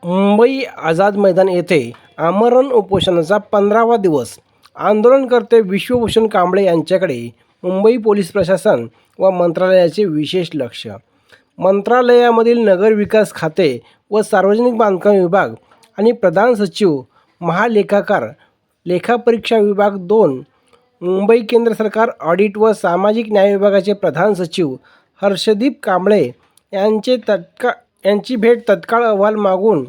मुंबई आझाद मैदान येथे आमरण उपोषणाचा 15वा दिवस. आंदोलनकर्ते विश्वभूषण कांबळे यांच्याकडे मुंबई पोलीस प्रशासन व मंत्रालयाचे विशेष लक्ष. मंत्रालयामधील नगरविकास खाते व सार्वजनिक बांधकाम विभाग आणि प्रधान सचिव, महालेखाकार, लेखापरीक्षा विभाग 2, मुंबई केंद्र सरकार ऑडिट व सामाजिक न्याय विभागाचे प्रधान सचिव हर्षदीप कांबळे यांची भेट तत्काळ अहवाल मागून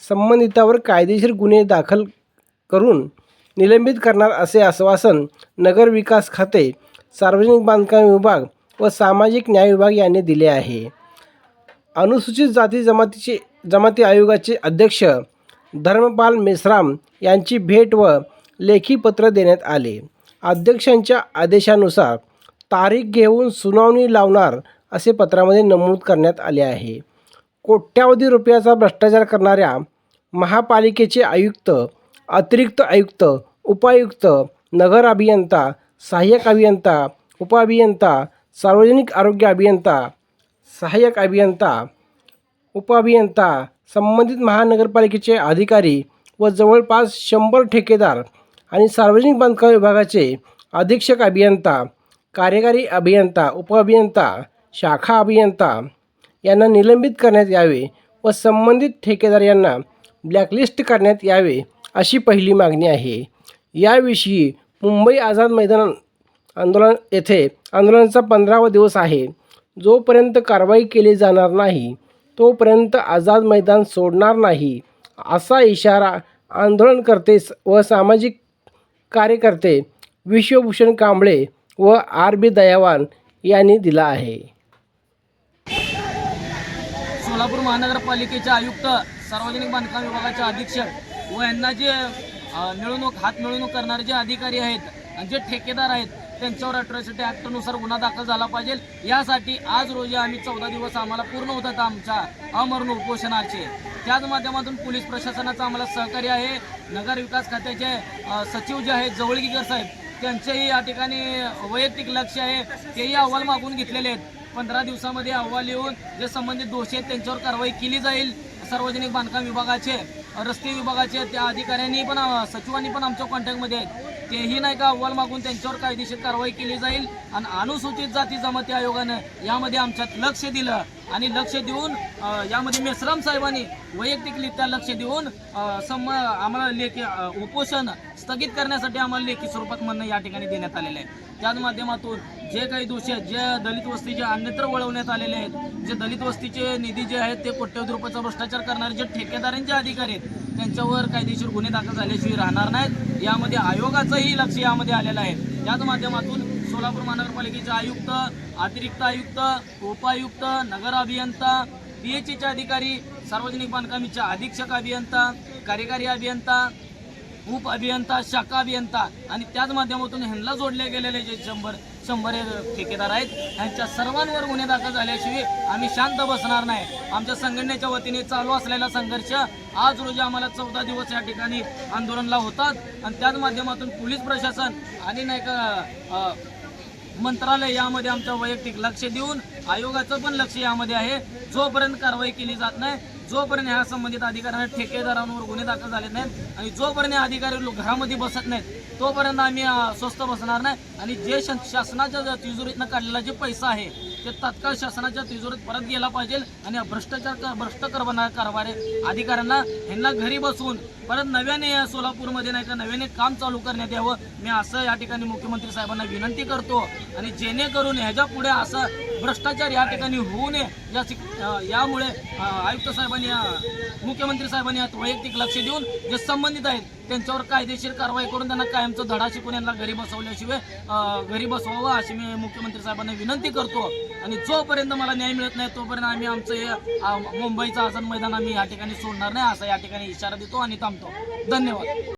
संबंधितांवर कायदेशीर गुन्हे दाखल करून निलंबित करणार असे आश्वासन नगरविकास खाते, सार्वजनिक बांधकाम विभाग व सामाजिक न्याय विभाग यांनी दिले आहे. अनुसूचित जाती जमाती आयोगाचे अध्यक्ष धर्मपाल मेश्राम यांची भेट व लेखी पत्र देण्यात आले. अध्यक्षांच्या आदेशानुसार तारीख घेऊन सुनावणी लावणार असे पत्रामध्ये नमूद करण्यात आले आहे. कोट्यावधी रुपयाचा भ्रष्टाचार करणाऱ्या महापालिकेचे आयुक्त, अतिरिक्त आयुक्त, उपायुक्त, नगर अभियंता, सहाय्यक अभियंता, उपअभियंता, सार्वजनिक आरोग्य अभियंता, सहाय्यक अभियंता, उपअभियंता, संबंधित महानगरपालिकेचे अधिकारी व जवळपास 100 ठेकेदार आणि सार्वजनिक बांधकाम विभागाचे अधीक्षक अभियंता, कार्यकारी अभियंता, उपअभियंता, शाखा अभियंता यांना निलंबित करण्यात यावे व संबंधित ठेकेदार यांना ब्लॅकलिस्ट करण्यात यावे अशी पहिली मागणी आहे. याविषयी मुंबई आझाद मैदान येथे आंदोलनाचा 15वा दिवस आहे. जोपर्यंत कारवाई केली जाणार नाही तोपर्यंत आझाद मैदान सोडणार नाही असा इशारा आंदोलनकर्ते व सामाजिक कार्यकर्ते विश्वभूषण कांबळे व RB दयावान यांनी दिला आहे. सोलापूर महानगरपालिकेचे आयुक्त, सार्वजनिक बांधकाम विभागाचे अधीक्षक व यांना जे हात मिळवणूक करणारे जे अधिकारी आहेत आणि जे ठेकेदार आहेत त्यांच्यावर अट्रॉसिटी ॲक्टनुसार गुन्हा दाखल झाला पाहिजे. यासाठी आज रोजी आम्ही 14 दिवस आम्हाला पूर्ण होतात आमच्या आमरण उपोषणाचे. त्याच माध्यमातून पोलीस प्रशासनाचं आम्हाला सहकार्य आहे. नगरविकास खात्याचे सचिव जे आहेत जवळगीकर साहेब त्यांचेही या ठिकाणी वैयक्तिक लक्ष आहे. तेही अहवाल मागून घेतलेले आहेत. 15 दिवसामध्ये अहवाल येऊन जे संबंधित दोषी आहेत त्यांच्यावर कारवाई केली जाईल. सार्वजनिक बांधकाम विभागाचे, रस्ते विभागाचे त्या अधिकाऱ्यांनी पण, सचिवांनी पण आमच्या कॉन्टॅक्टमध्ये आहेत. तेही नाही का अहवाल मागून त्यांच्यावर कायदेशीर कारवाई केली जाईल. आणि अनुसूचित जाती जमाती आयोगानं यामध्ये आमच्यात लक्ष दिलं आणि लक्ष देऊन यामध्ये मेश्राम साहेबांनी वैयक्तिकरित्या लक्ष देऊन आम्हाला लेखी उपोषण स्थगित करण्यासाठी आम्हाला लेखी स्वरूपात म्हणणं या ठिकाणी देण्यात आलेलं आहे. त्याच माध्यमातून जे काही दोषी आहेत, जे दलित वस्तीचे अन्यत्र वळवण्यात आलेले आहेत, जे दलित वस्तीचे निधी जे आहेत ते कोट्यवधी रुपयाचा भ्रष्टाचार करणारे जे ठेकेदारांचे अधिकारी आहेत त्यांच्यावर कायदेशीर गुन्हे दाखल झाल्याशिवाय राहणार नाहीत. यामध्ये आयोगाचंही लक्ष यामध्ये आलेलं आहे. त्याच माध्यमातून सोलापूर महानगरपालिकेचे आयुक्त, अतिरिक्त आयुक्त, उपायुक्त, नगर अभियंता, PHEचे अधिकारी, सार्वजनिक बांधकामीचे अधीक्षक अभियंता, कार्यकारी अभियंता, उप अभियंता, शाखा अभियंता आणि त्याच माध्यमातून ह्यांना जोडले गेलेले जे 100 ठेकेदार आहेत ह्यांच्या सर्वांवर गुन्हे दाखल झाल्याशिवाय आम्ही शांत बसणार नाही. आमच्या संघटनेच्या वतीने चालू असलेला संघर्ष आज रोजी आम्हाला 14 दिवस या ठिकाणी आंदोलनाला होतात. आणि त्याच माध्यमातून पोलीस प्रशासन आणि नाही का मंत्रालय यामध्ये आमचं वैयक्तिक लक्ष देऊन आयोगाचं पण लक्ष यामध्ये आहे. जोपर्यंत कारवाई केली जात नाही, जोपर्यंत ह्या संबंधित अधिकाऱ्यांना, ठेकेदारांवर गुन्हे दाखल झाले नाहीत आणि जोपर्यंत अधिकारी घरामध्ये बसत नाहीत तोपर्यंत आम्ही स्वस्थ बसणार नाही. आणि जे शासनाच्या तिजोरीतनं काढलेला जे पैसा आहे ते तात्काळ शासनाच्या तिजोरीत परत गेला पाहिजे. आणि भ्रष्ट करणाऱ्या कारभारी अधिकाऱ्यांना ह्यांना घरी बसवून परत नव्याने सोलापूरमध्ये नाही का नव्याने काम चालू करण्यात यावं, मी असं या ठिकाणी मुख्यमंत्री साहेबांना विनंती करतो. आणि जेणेकरून ह्याच्या पुढे असं भ्रष्टाचार या ठिकाणी होऊ नये यामुळे आयुक्त साहेबांनी, मुख्यमंत्री साहेबांनी यात वैयक्तिक लक्ष देऊन जे संबंधित आहेत त्यांच्यावर कायदेशीर कारवाई करून त्यांना कायमचा धडा शिकून यांना घरी बसवल्याशिवाय घरी बसवावं अशी मी मुख्यमंत्री साहेबांना विनंती करतो. आणि जोपर्यंत मला न्याय मिळत नाही तोपर्यंत आम्ही आमचं हे मुंबईचं आझाद मैदान आम्ही या ठिकाणी सोडणार नाही असा या ठिकाणी इशारा देतो आणि थांबतो. धन्यवाद.